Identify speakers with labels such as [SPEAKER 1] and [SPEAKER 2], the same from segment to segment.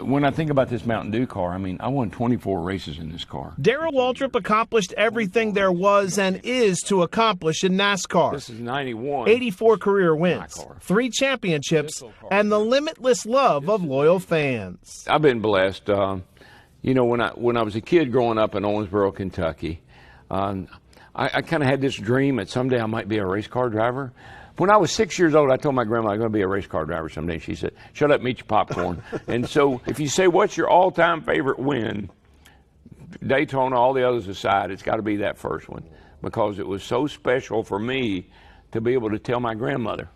[SPEAKER 1] when I think about this Mountain Dew car, I mean, I won 24 races in this car.
[SPEAKER 2] Darrell Waltrip accomplished everything there was and is to accomplish in NASCAR.
[SPEAKER 1] This is 91.
[SPEAKER 2] 84 career wins, 3 championships, and the limitless love of loyal fans.
[SPEAKER 1] I've been blessed. You know, when I was a kid growing up in Owensboro, Kentucky, I kind of had this dream that someday I might be a race car driver. When I was 6 years old, I told my grandma I'm going to be a race car driver someday. She said, "Shut up and eat your popcorn." And so if you say, what's your all-time favorite win, Daytona, all the others aside, it's got to be that first one, because it was so special for me to be able to tell my grandmother,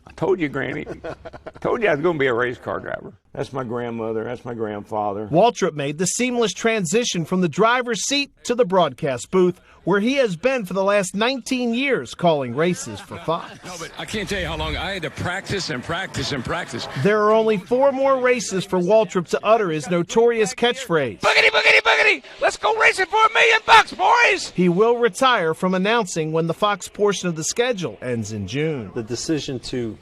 [SPEAKER 1] "I told you, Granny, I told you I was going to be a race car driver." That's my grandmother. That's my grandfather.
[SPEAKER 2] Waltrip made the seamless transition from the driver's seat to the broadcast booth, where he has been for the last 19 years calling races for Fox.
[SPEAKER 3] No, but I can't tell you how long I had to practice and practice and practice.
[SPEAKER 2] There are only 4 more races for Waltrip to utter his notorious catchphrase.
[SPEAKER 3] Boogity, boogity, boogity! Let's go racing for $1 million, boys!
[SPEAKER 2] He will retire from announcing when the Fox portion of the schedule ends in June.
[SPEAKER 4] The decision to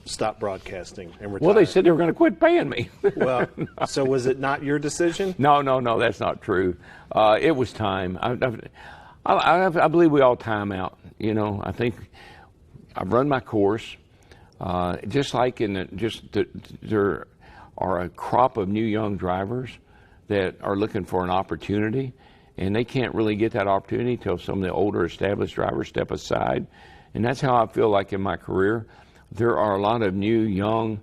[SPEAKER 4] stop broadcasting and retire.
[SPEAKER 1] Well, they said they were going to quit paying me.
[SPEAKER 4] Well, so was it not your decision?
[SPEAKER 1] No, that's not true. It was time. I believe we all time out. You know, I think I've run my course. Just like there are a crop of new young drivers that are looking for an opportunity, and they can't really get that opportunity until some of the older established drivers step aside. And that's how I feel like in my career. There are a lot of new, young,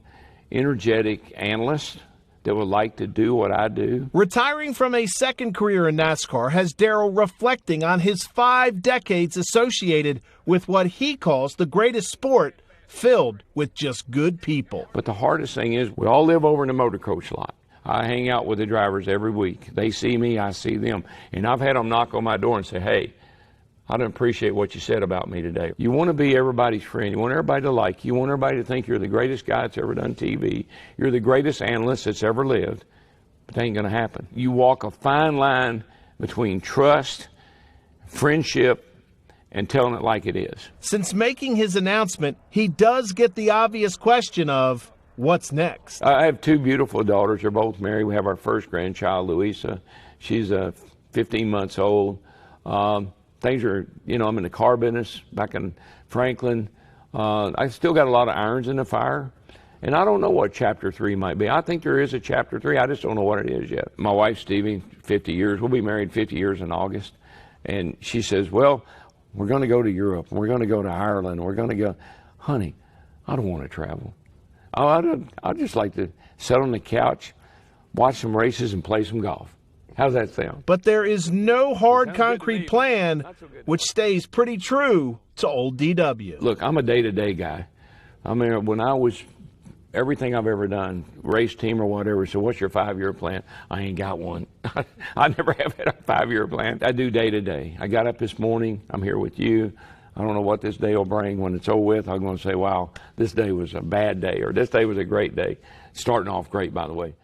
[SPEAKER 1] energetic analysts that would like to do what I do.
[SPEAKER 2] Retiring from a second career in NASCAR has Darrell reflecting on his 5 decades associated with what he calls the greatest sport, filled with just good people.
[SPEAKER 1] But the hardest thing is we all live over in the motor coach lot. I hang out with the drivers every week. They see me, I see them. And I've had them knock on my door and say, "Hey, I don't appreciate what you said about me today." You want to be everybody's friend. You want everybody to like you. You want everybody to think you're the greatest guy that's ever done TV. You're the greatest analyst that's ever lived. But that ain't going to happen. You walk a fine line between trust, friendship, and telling it like it is.
[SPEAKER 2] Since making his announcement, he does get the obvious question of, what's next?
[SPEAKER 1] I have 2 beautiful daughters. They're both married. We have our first grandchild, Louisa. She's 15 months old. Things are, you know, I'm in the car business back in Franklin. I still got a lot of irons in the fire, and I don't know what chapter 3 might be. I think there is a chapter 3. I just don't know what it is yet. My wife, Stevie, 50 years. We'll be married 50 years in August. And she says, "Well, we're going to go to Europe. We're going to go to Ireland. We're going to go." Honey, I don't want to travel. I'd just like to sit on the couch, watch some races, and play some golf. How's that sound?
[SPEAKER 2] But there is no hard concrete plan, which stays pretty true to old DW.
[SPEAKER 1] Look, I'm a day-to-day guy. I mean, when I was, everything I've ever done, race team or whatever, so what's your 5-year plan? I ain't got one. I never have had a 5-year plan. I do day-to-day. I got up this morning. I'm here with you. I don't know what this day will bring. When it's over with, I'm going to say, wow, this day was a bad day, or this day was a great day. Starting off great, by the way.